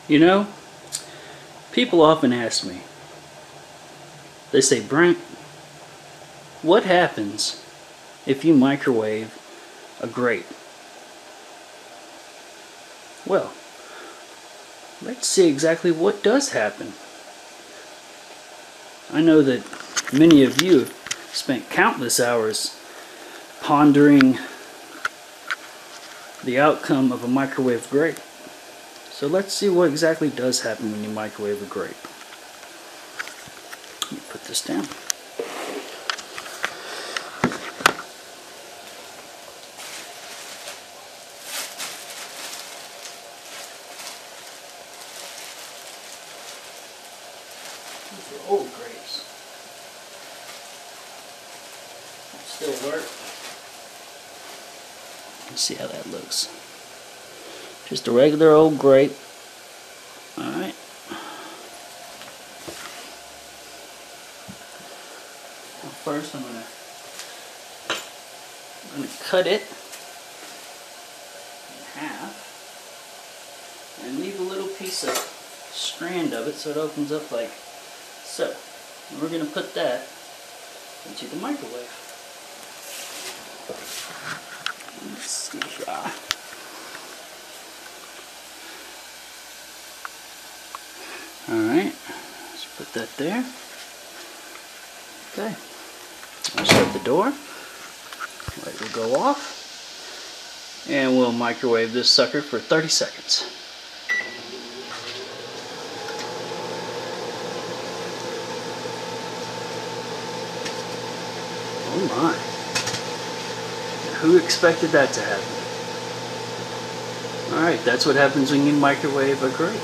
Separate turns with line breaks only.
You know, people often ask me, they say, Brent, what happens if you microwave a grape? Well, let's see exactly what does happen. I know that many of you have spent countless hours pondering the outcome of a microwave grape. So let's see what exactly does happen when you microwave a grape. Let me put this down. These are old grapes. Still work. Let's see how that looks. Just a regular old grape. Alright. First I'm gonna cut it in half and leave a little piece of strand of it so it opens up like so. And we're gonna put that into the microwave. Let's see here. Alright, let's put that there. Okay, I'll shut the door. Light will go off. And we'll microwave this sucker for 30 seconds. Oh my. Who expected that to happen? Alright, that's what happens when you microwave a grape.